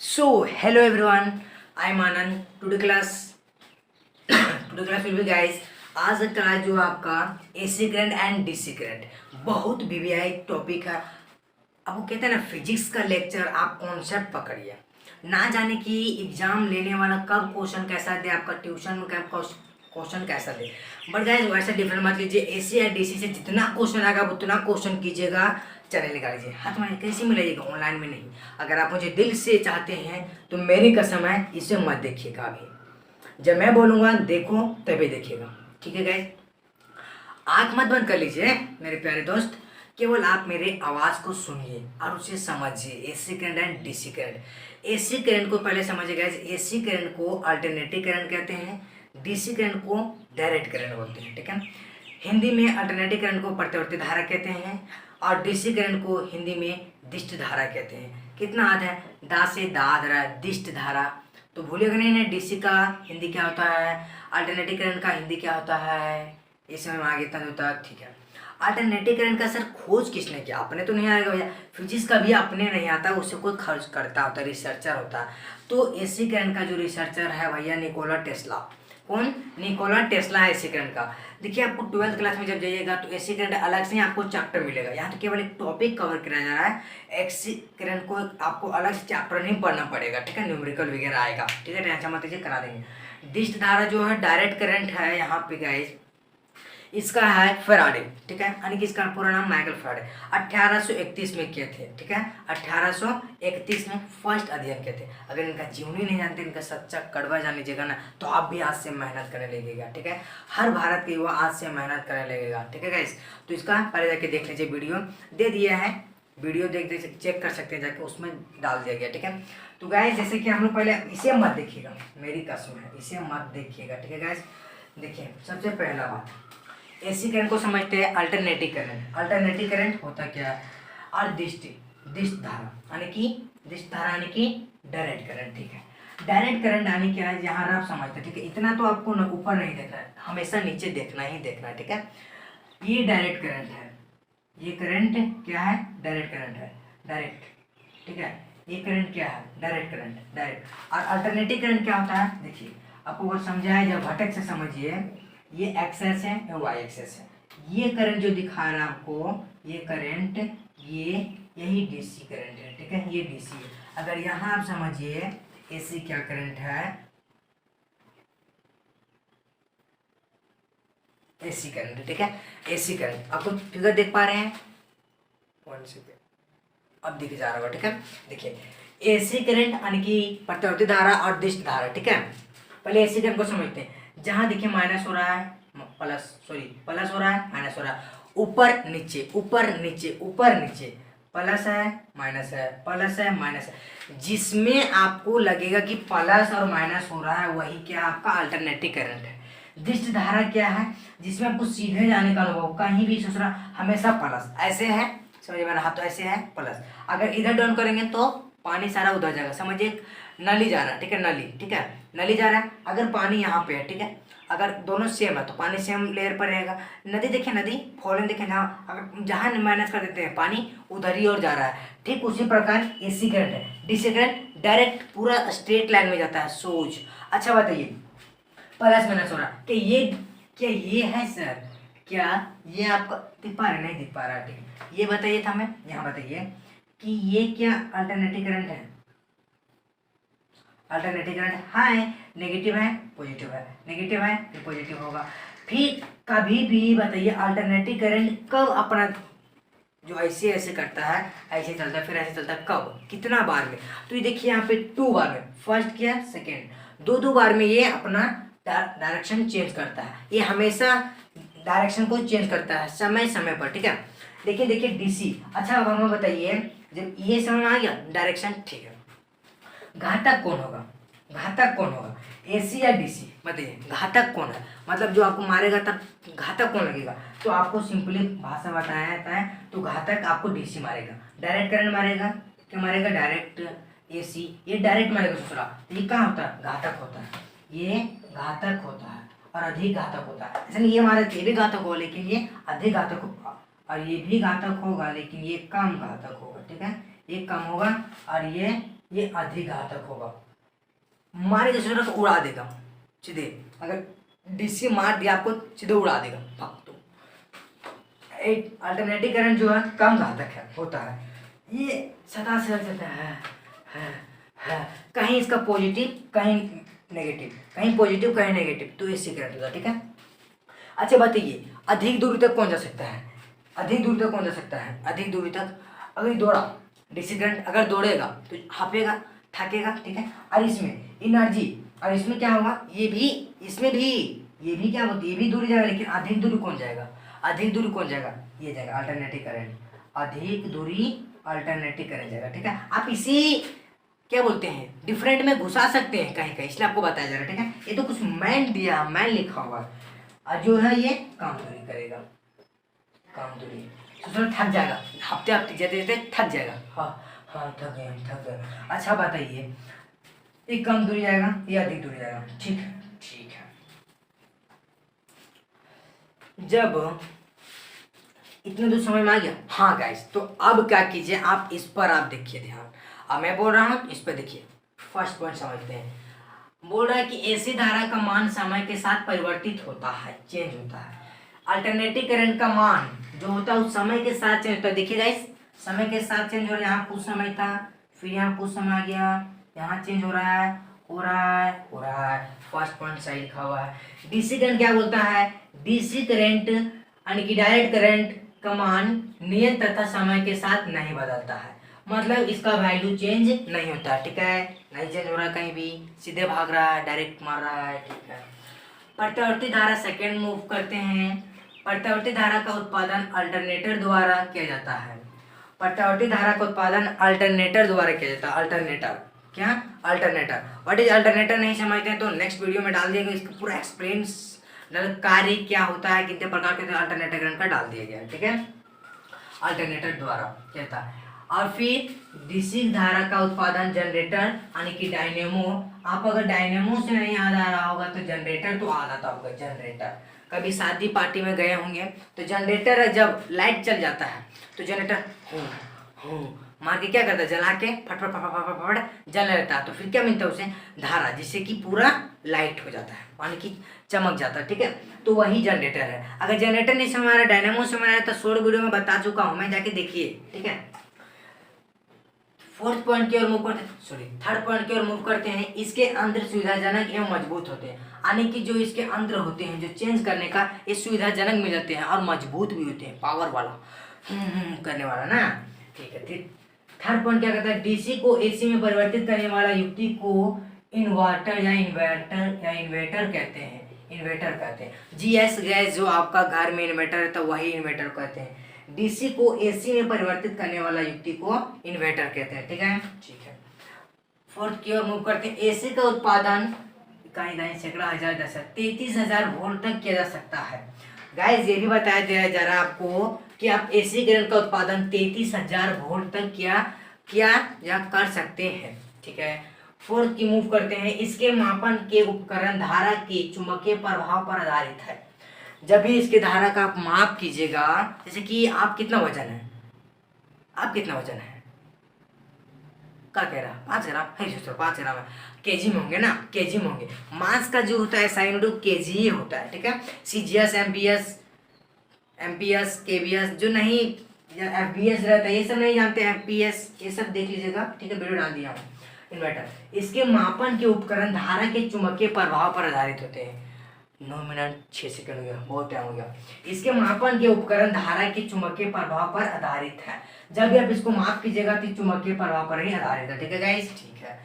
So, hello everyone. I'm Anand. Today class will be guys. आज का class जो आपका AC current and DC current बहुत VVI topic है। आपको कहते हैं ना फिजिक्स का लेक्चर, आप कॉन्सेप्ट पकड़िए। ना जाने कि एग्जाम लेने वाला कब क्वेश्चन कैसा दे, आपका ट्यूशन में कब क्वेश्चन कैसा दे। बट गाइस वैसा डिफरेंट मत लीजिए। एसी या डीसी से जितना क्वेश्चन आएगा उतना क्वेश्चन कीजिएगा, चैनल निकाल लीजिए। हाथ में कैसे मिलाइएगा, ऑनलाइन में नहीं। अगर आप मुझे दिल से चाहते हैं तो मेरी कसम है, इसे मत देखिएगा। अभी जब मैं बोलूँगा देखो तभी देखिएगा, ठीक है गाइस। आंख मत बंद कर लीजिए मेरे प्यारे दोस्त, केवल आप मेरे आवाज़ को सुनिए और उसे समझिए। AC current and DC current. AC current को पहले समझिए गाइस। एसी करंट को अल्टरनेटिव करंट कहते हैं, डीसी करंट को डायरेक्ट करंट बोलते हैं, ठीक है। हिंदी में अल्टरनेटिव करंट को प्रतिवर्ती धारा कहते हैं और डीसी करंट को हिंदी में दिष्ट धारा कहते हैं। कितना हाथ है, दा से दा धारा, दिष्ट धारा। तो भूलिएगा नहीं ना, डीसी का हिंदी क्या होता है, अल्टरनेटिव करंट का हिंदी क्या होता है, इस समय आगे तक होता है, ठीक है। अल्टरनेटिव करंट का सर खोज किसने किया, अपने तो नहीं आएगा भैया। फिजिक्स का भी अपने नहीं आता, उससे कोई खर्च करता होता, रिसर्चर होता। तो एसी करंट का जो रिसर्चर है भैया निकोला टेस्ला। कौन, निकोला टेस्ला है एसी करंट का। देखिए आपको 12th क्लास में जब जाइएगा तो एसी करंट अलग से आपको चैप्टर मिलेगा। यहाँ तो केवल एक टॉपिक कवर किया जा रहा है। एसी करंट को आपको अलग से चैप्टर नहीं पढ़ना पड़ेगा, ठीक है। न्यूमेरिकल वगैरह आएगा, ठीक है, टेंशन मत लीजिए, करा देंगे। डिस्ट धारा जो है डायरेक्ट करंट है यहाँ पे गाइस, इसका है फैराडे, ठीक है, यानी कि इसका पूरा नाम माइकल फैराडे। 1831 में किए थे, ठीक है। 1831 में फर्स्ट अध्ययन किए थे। अगर इनका जीवनी नहीं जानते, इनका सच्चा कड़वा जान लीजिएगा ना, तो आप भी आज से मेहनत करने लगेगा, ठीक है। हर भारत के युवा आज से मेहनत करने लगेगा, ठीक है गाइस। तो इसका पहले जाके देख लीजिए, वीडियो दे दिया है, वीडियो देख चेक कर सकते हैं जाके, उसमें डाल दिया गया, ठीक है। तो गाइस जैसे कि हम लोग पहले इसे मत देखिएगा, मेरी कसम है, इसे मत देखिएगा, ठीक है गाइस। देखिए सबसे पहला बात, एसी करंट को समझते हैं अल्टरनेटिव करंट। अल्टरनेटिव करंट होता क्या है, और दिष्ट धारा, यानी कि दिष्ट धारा यानी कि डायरेक्ट करंट, ठीक है। डायरेक्ट करंट यानी क्या है, यहाँ आप समझते हैं, ठीक है। इतना तो आपको ऊपर नहीं देखना है, हमेशा नीचे देखना ही देखना है, ठीक है। ये डायरेक्ट करंट है, ये करंट क्या है, डायरेक्ट करंट है, डायरेक्ट, ठीक है। ये करंट क्या है, डायरेक्ट करंट, डायरेक्ट। और अल्टरनेटिव करंट क्या होता है, देखिए आपको अगर समझाया जब घटक से समझिए, ये एक्सेस है, ये वाई एक्सेस है। ये करंट जो दिखा रहा है आपको, ये करंट, ये यही डीसी करंट है, ठीक है, ये डीसी है। अगर यहाँ आप समझिए एसी क्या करंट है, एसी करंट, ठीक है, एसी करंट। आपको फिगर देख पा रहे हैं, 1 सेकेंड, अब दिख जा रहा होगा, ठीक है। देखिए एसी करंट यानी कि प्रतिवर्ती धारा और दिष्ट धारा, ठीक है। पहले एसी करंट को समझते हैं। जहां देखिए माइनस हो रहा है, प्लस हो रहा है, माइनस हो रहा है, ऊपर नीचे ऊपर नीचे ऊपर नीचे, प्लस है माइनस है, प्लस है माइनस है। जिसमें आपको लगेगा कि प्लस और माइनस हो रहा है, वही क्या आपका अल्टरनेटिव करंट है। दिष्ट धारा क्या है, जिसमें आपको सीधे जाने का अनुभव, कहीं भी सोच रहा हमेशा प्लस, ऐसे है, समझ में रहा, तो ऐसे है प्लस। अगर इधर डाउन करेंगे तो पानी सारा उधर जाएगा। समझिए नली जा रहा है, ठीक है, नली, ठीक है, नली जा रहा है। अगर पानी यहाँ पे है, ठीक है, अगर दोनों सेम है तो पानी सेम लेयर पर रहेगा। नदी देखिए, नदी फॉलन देखिए, जहाँ अगर जहाँ माइनस कर देते हैं पानी उधर ही और जा रहा है। ठीक उसी प्रकार एसी करंट है, डीसी करंट डायरेक्ट पूरा स्ट्रेट लाइन में जाता है, सोच। अच्छा बताइए, प्लस माइनस हो रहा है, क्या ये है सर, क्या ये आपका दिख पा रहा है, नहीं दिख पा रहा है, ठीक है। ये बताइए था हमें, यहाँ बताइए कि ये क्या अल्टरनेटिव करंट है। अल्टरनेटिव करंट हाँ है, नेगेटिव है, पॉजिटिव है, नेगेटिव है फिर पॉजिटिव होगा। फिर कभी भी बताइए अल्टरनेटिव करंट कब अपना जो ऐसे ऐसे करता है, ऐसे चलता है, फिर ऐसे चलता है, कब, कितना बार में। तो ये देखिए यहाँ पे 2 बार में, फर्स्ट किया, सेकेंड, 2 बार में ये अपना डायरेक्शन चेंज करता है। ये हमेशा डायरेक्शन को चेंज करता है समय समय पर, ठीक है। देखिए डीसी। अच्छा अब हमें बताइए, जब ये समझ में आ गया डायरेक्शन, ठीक है। घातक कौन होगा, घातक कौन होगा, एसी या डीसी, बताइए घातक कौन है। मतलब जो आपको मारेगा तब घातक कौन लगेगा, तो आपको सिंपली भाषा बताया जाता है, तो घातक आपको डीसी मारेगा। डायरेक्ट करंट मारेगा, क्या मारेगा, डायरेक्ट एसी, ये डायरेक्ट मारेगा दूसरा। ये कहाँ होता है, घातक होता है, ये घातक होता है और अधिक घातक होता है। ऐसा नहीं ये मारे ये भी घातक होगा, लेकिन ये अधिक घातक होगा, और ये भी घातक होगा लेकिन ये कम घातक होगा, ठीक है, ये कम होगा और ये ये अधिक घातक होगा। मारे जैसे रख उड़ा देगा सीधे, अगर डीसी मार दिया आपको सीधे उड़ा देगा भाग। तो एक अल्टरनेटिव करंट जो है कम घातक है होता है, ये सदा से रख देता है, कहीं इसका पॉजिटिव कहीं नेगेटिव, कहीं पॉजिटिव कहीं नेगेटिव, तो एसी करंट होगा। ठीक है, अच्छा बताइए अधिक दूरी तक कौन जा सकता है? अधिक दूरी तक कौन जा सकता है? अधिक दूरी तक अगर दौड़ा डीसी करंट अगर दौड़ेगा तो हाफेगा, थकेगा। ठीक है, और इसमें एनर्जी, और इसमें क्या होगा, ये भी इसमें भी ये भी क्या होती है, ये भी दूरी जाएगा, लेकिन अधिक दूरी कौन जाएगा? अधिक दूरी कौन जाएगा? ये जाएगा अल्टरनेटिव करंट, अधिक दूरी अल्टरनेटिव करंट जाएगा। ठीक है, आप इसी क्या बोलते हैं डिफरेंट में घुसा सकते हैं कहीं कहीं, इसलिए आपको बताया जा रहा है। ठीक है, ये तो कुछ मैन दिया, मैन लिखा हुआ है, और जो है ये कम दूरी करेगा, कम दूरी तो थक जाएगा, हफ्ते हफ्ते जाते जाते थक जाएगा। हाँ थक गए। अच्छा बताइए ये कम दूरी जाएगा या अधिक दूरी जाएगा? ठीक है, जब इतने दूर समझ में आ गया। हाँ गाइस, तो अब क्या कीजिए आप इस पर आप देखिए ध्यान, अब मैं बोल रहा हूँ इस पर देखिए। फर्स्ट पॉइंट समझते हैं, बोल रहा है कि एसी धारा का मान समय के साथ परिवर्तित होता है, चेंज होता है। अल्टरनेटिव करंट का मान जो होता है उस समय के साथ चेंज होता है। देखिए गाइस, समय के साथ चेंज हो रहा है, यहाँ कुछ समय था, फिर यहाँ कुछ समय आ गया, यहाँ चेंज हो रहा है, हो रहा है। फर्स्ट पॉइंट सही लिखा हुआ है। डीसी करंट क्या बोलता है? डीसी करंट यानी कि डायरेक्ट करंट का मान नियत तथा समय के साथ नहीं बदलता है, मतलब इसका वैल्यू चेंज नहीं होता। ठीक है, नहीं चेंज हो रहा है कहीं भी, सीधे भाग रहा है, डायरेक्ट मार रहा है। ठीक है, प्रत्यावर्ती धारा सेकेंड मूव करते हैं। प्रत्यावर्ती धारा का उत्पादन अल्टरनेटर द्वारा किया जाता है। प्रत्यावर्ती धारा का उत्पादन अल्टरनेटर द्वारा किया जाता है। अल्टरनेटर क्या? अल्टरनेटर। व्हाट इज अल्टरनेटर नहीं समझते हैं तो नेक्स्ट वीडियो में डाल दिया गया, इसका पूरा एक्सप्लेन्स कार्य क्या होता है, कितने प्रकार के अल्टरनेटर करंट का डाल दिया गया है। ठीक है, अल्टरनेटर द्वारा कहता है। और फिर डीसी धारा का उत्पादन जनरेटर यानी कि डायनेमो। आप अगर डायनेमो से नहीं याद आ रहा होगा तो जनरेटर तो आ जाता होगा। जनरेटर कभी शादी पार्टी में गए होंगे तो जनरेटर जब लाइट चल जाता है तो जनरेटर मार के क्या करता है, जला के फट फट फट फट फट फट जल रहता है, तो फिर क्या मिलता है उसे? धारा, जिससे कि पूरा लाइट हो जाता है, यानी कि चमक जाता है। ठीक है, तो वही जनरेटर है। अगर जनरेटर नहीं समझ आ रहा, डायनेमो समझ आ रहा है तो शॉर्ट वीडियो में बता चुका हूँ मैं, जाके देखिए। ठीक है, फोर्थ पॉइंट की ओर मूव करते हैं, सॉरी थर्ड पॉइंट की ओर मूव करते हैं। इसके अंदर सुविधाजनक एवं मजबूत होते हैं, यानी कि जो इसके अंदर होते हैं जो चेंज करने का ये सुविधाजनक मिल जाते हैं और मजबूत भी होते हैं, पावर वाला करने वाला ना। ठीक है, थर्ड पॉइंट क्या कहता है? डीसी को एसी में परिवर्तित करने वाला युक्ति को इन्वर्टर या इन्वर्टर कहते हैं। इन्वर्टर कहते हैं। जीएस गैस जो आपका घर में इन्वर्टर रहता है वही इन्वर्टर कहते हैं। डीसी को एसी में परिवर्तित करने वाला युक्ति को इन्वर्टर कहते हैं। ठीक है, फोर्थ की ओर मूव करते हैं। एसी का उत्पादन इकाई दाई सैकड़ा हजार 33,000 वोल्ट तक किया जा सकता है। गाइस ये भी बताया दिया जा रहा है आपको कि आप एसी करंट का उत्पादन 33,000 वोल्ट तक किया या कर सकते हैं। ठीक है, फोर्थ की मूव करते हैं। इसके मापन के उपकरण धारा के चुंबकीय प्रभाव पर आधारित है। जब भी इसके धारा का आप माप कीजिएगा, जैसे कि आप कितना वजन है, क्या कह रहा? 5 ग्राम है, 5 ग्राम है, केजी में होंगे ना, केजी में होंगे। मास का जो होता है साइन केजी ही होता है। ठीक है, सीजीएस, एमपीएस, केवीएस जो नहीं, एफबीएस रहता है, ये सब नहीं जानते, एफपीएस ये सब देख लीजिएगा। ठीक है, वीडियो डाल दिया हूँ। इन्वर्टर इसके मापन के उपकरण धारा के चुंबकीय प्रभाव पर आधारित होते हैं। 9 मिनट 6 सेकंड हो गया, बहुत टाइम हो गया। इसके मापन के उपकरण धारा के चुंबकीय प्रभाव पर आधारित है। जब भी आप इसको माप कीजिएगा तो चुंबकीय प्रभाव पर ही आधारित है। ठीक है गाइस, ठीक है।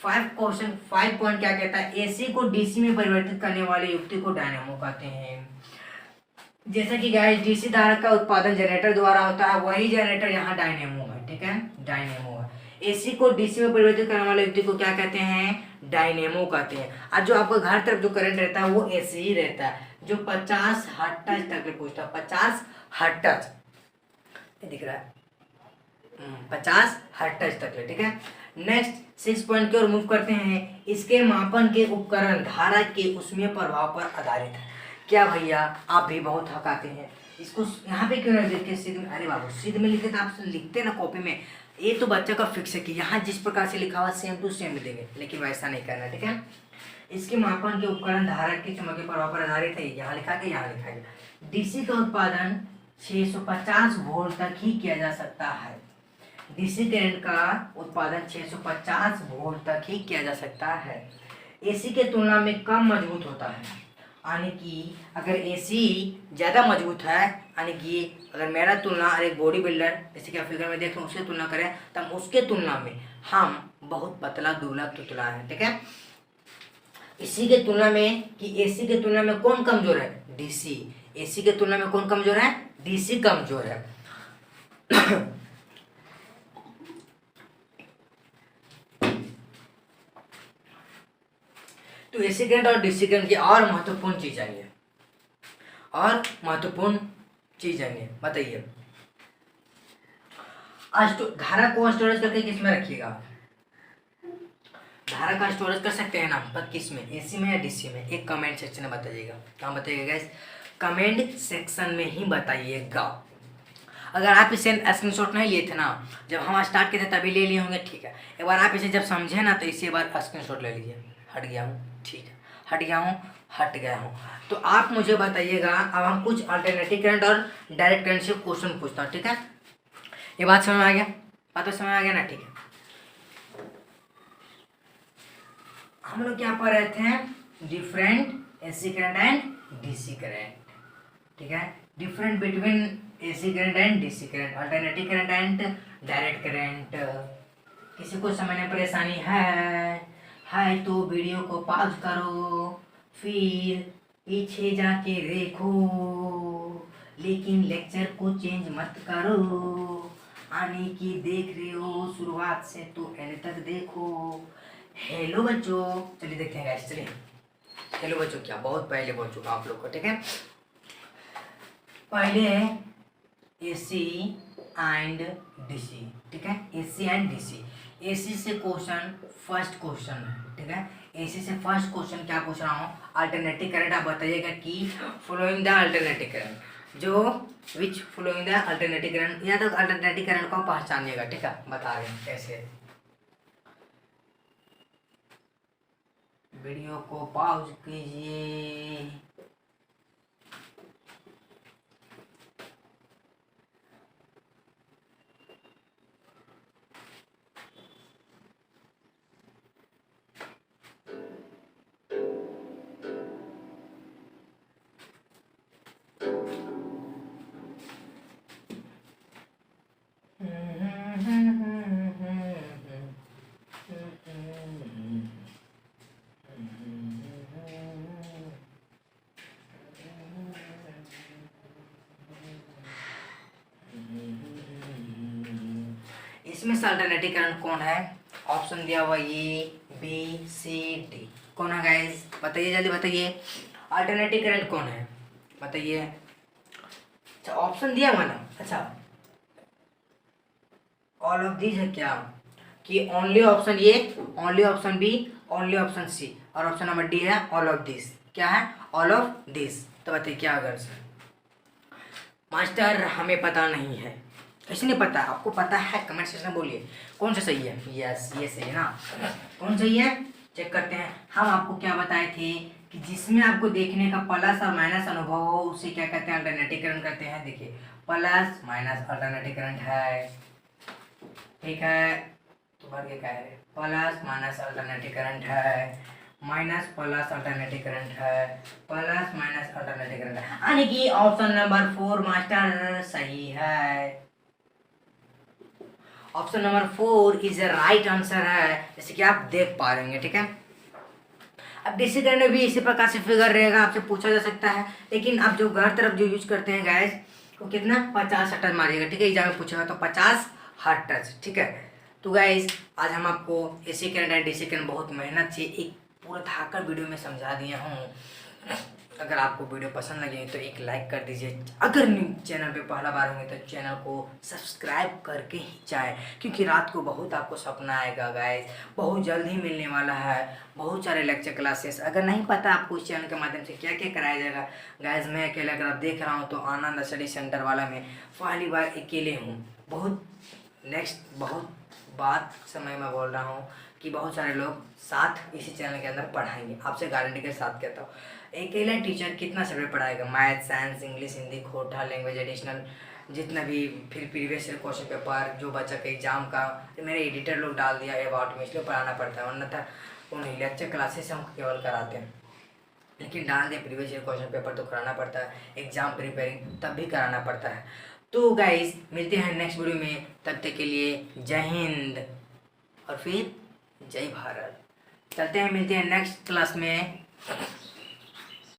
5 पॉइंट क्या कहता है? एसी को डीसी में परिवर्तित करने वाले युक्ति को डायनेमो कहते हैं। जैसा कि गाइस डीसी धारा का उत्पादन जनरेटर द्वारा होता है, वही जनरेटर यहाँ डायनेमो है। ठीक है, डायनेमो है। एसी को डीसी में परिवर्तित करने वाले युक्ति को क्या कहते हैं? डायनेमो कहते हैं। और जो आपका घर तरफ जो करंट रहता है वो एसी ही रहता है, जो 50 हर्ट्ज तक पहुंचता है। 50 हर्ट्ज दिख रहा है, 50 हर्ट्ज तक है। ठीक है, नेक्स्ट 6 पॉइंट की ओर मूव करते हैं। इसके मापन के उपकरण धारा के उसमें प्रभाव पर आधारित है। क्या भैया आप भी बहुत हकाते हैं, इसको यहाँ पे क्यों नहीं लिखे सीध में? अरे बाबू सीध में लिखे तो आप लिखते ना कॉपी में, ये तो बच्चे का फिक्स है कि यहाँ जिस प्रकार से लिखा हुआ सेम टू सेम देंगे, लेकिन वैसा नहीं करना, ठीक है। इसके मापन के उपकरण धारक की चुंबकीय प्रभाव पर आधारित है, यहाँ लिखा गया, यहाँ लिखा गया। डीसी का उत्पादन 650 वोल्ट तक ही किया जा सकता है। डीसी करंट का उत्पादन 650 वोल्ट तक ही किया जा सकता है। एसी के तुलना में कम मजबूत होता है, यानी कि अगर एसी ज़्यादा मजबूत है, यानी कि अगर मेरा तुलना और एक बॉडी बिल्डर जैसे कि आप फिगर में देख रहे हैं उसकी तुलना करें, तब उसके तुलना में हम बहुत पतला दुबला तुतला है, ठीक है। इसी के तुलना में कि एसी के तुलना में कौन कमजोर है? डीसी। एसी के तुलना में कौन कमजोर है? डीसी कमजोर है। तो एसी करंट और डीसी करंट की और महत्वपूर्ण चीज जानिए, और महत्वपूर्ण चीज जानिए, बताइए। धारा को स्टोरेज करके किस में रखिएगा? धारा का स्टोरेज कर सकते हैं ना, पर किस में? एसी में या डीसी में? एक कमेंट सेक्शन में बताइएगा। कहाँ बताइएगा गाइस? कमेंट सेक्शन में ही बताइएगा। अगर आप इसे स्क्रीनशॉट नहीं लिए थे ना, जब हम स्टार्ट किए थे तभी ले लिए होंगे, ठीक है। एक बार आप इसे जब समझे ना तो इसी बार स्क्रीनशॉट ले लीजिए। हट गया हूँ, ठीक है, हट गया हूँ। तो आप मुझे बताइएगा, अब हम कुछ अल्टरनेटिव करंट और डायरेक्ट करंट से क्वेश्चन पूछता हूँ, ठीक है। ये बात समझ में आ गया? बात तो समझ में आ गया ना, ठीक है। हम लोग क्या पढ़ रहे थे? Different AC current and DC current, ठीक है। Different between AC current and DC current, alternative current and direct current. किसी को समझने परेशानी है तो वीडियो को पॉज करो, फिर पीछे जाके देखो, लेकिन लेक्चर को चेंज मत करो, आने की देख रहे हो शुरुआत से तो एंड तक देखो। हेलो बच्चों, चलिए देखते हैं गाइस, चलिए। हेलो बच्चों क्या बहुत पहले बोल चुका आप लोग को, ठीक है। पहले एसी एंड डीसी, ठीक है। AC and DC. एसी से क्वेश्चन फर्स्ट क्वेश्चन है, ठीक है। एसी से फर्स्ट क्वेश्चन क्या पूछ रहा हूँ? Alternative current. आप बताइएगा कि फॉलोइंग द अल्टरनेटिव करंट, जो which following the alternative current, या तो अल्टरनेटिव करंट को पहचानिएगा, ठीक है। बता रहे हैं कैसे। वीडियो को पॉज कीजिए। इसमें से अल्टरनेटिव करंट कौन है? ऑप्शन दिया हुआ ए बी सी डी, कौन है गाइस? बताइए, जल्दी बताइए। अल्टरनेटिव करंट कौन है बताइए। अच्छा, ऑप्शन दिया हुआ ना। अच्छा, ऑल ऑफ दीज है क्या? कि only option A, only option B, only option C, और ऑप्शन नंबर डी है ऑल ऑफ दिस। क्या है? All of this. तो बताइए क्या अगर सर? मास्टर हमें पता नहीं है। कैसे नहीं पता? आपको पता है, कमेंट सेक्शन में बोलिए कौन सा सही है। यस, ये सही है ना। कौन सही है चेक करते हैं। हम आपको क्या बताए थे कि जिसमें आपको देखने का प्लस और माइनस अनुभव हो उसे क्या कहते हैं? अल्टरनेटिव करंट कहते हैं। देखिए, प्लस माइनस अल्टरनेटिव करंट है, ठीक है। तो बाकी क्या है? प्लस माइनस अल्टरनेटिव करंट है, माइनस प्लस अल्टरनेटिव करंट है, प्लस माइनस अल्टरनेटिव करंट है, यानी कि ऑप्शन नंबर 4 मास्टर सही है। Option number 4 is a right answer है, जैसे कि आप देख पा रहे हैं, ठीक है। अब डीसी करंट में भी इसी प्रकार से फिगर रहेगा, आपसे पूछा जा सकता है, लेकिन आप जो घर तरफ जो यूज करते हैं गैस, वो कितना 50 हर्ट्ज मारिएगा, ठीक है। एग्जाम में पूछेगा तो 50 हर्ट्ज, ठीक है। तो गाइस आज हम आपको AC current and DC current बहुत मेहनत से एक पूरा धाकर वीडियो में समझा दिया हूँ। अगर आपको वीडियो पसंद लगे तो एक लाइक कर दीजिए। अगर चैनल पे पहला बार होंगे तो चैनल को सब्सक्राइब करके ही जाए, क्योंकि रात को बहुत आपको सपना आएगा गाइस। बहुत जल्द ही मिलने वाला है बहुत सारे लेक्चर क्लासेस। अगर नहीं पता आपको इस चैनल के माध्यम से क्या क्या कराया जाएगा गाइस, मैं अकेले अगर आप देख रहा हूँ तो आनंद स्टडी सेंटर वाला में पहली बार अकेले हूँ। बहुत नेक्स्ट बहुत बात समय में बोल रहा हूँ कि बहुत सारे लोग साथ इसी चैनल के अंदर पढ़ाएंगे, आपसे गारंटी के साथ कहता हूँ। अकेला टीचर कितना सब्जेक्ट पढ़ाएगा, मैथ, साइंस, इंग्लिश, हिंदी, खोटा, लैंग्वेज एडिशनल, जितना भी, फिर प्रीवियस ईयर क्वेश्चन पेपर जो बच्चा के एग्जाम का, मेरे एडिटर लोग डाल दिया अबाउट में, इसलिए पढ़ाना पड़ता है, वरना था उन्हें लेक्चर क्लासेस हम केवल कराते हैं, लेकिन डाल दे प्रीवियस ईयर क्वेश्चन पेपर तो कराना पड़ता है, एग्जाम प्रिपेयरिंग तब भी कराना पड़ता है। तो गाइस मिलते हैं नेक्स्ट वीडियो में, तब तक के लिए जय हिंद और फिर जय भारत। चलते हैं, मिलते हैं नेक्स्ट क्लास में।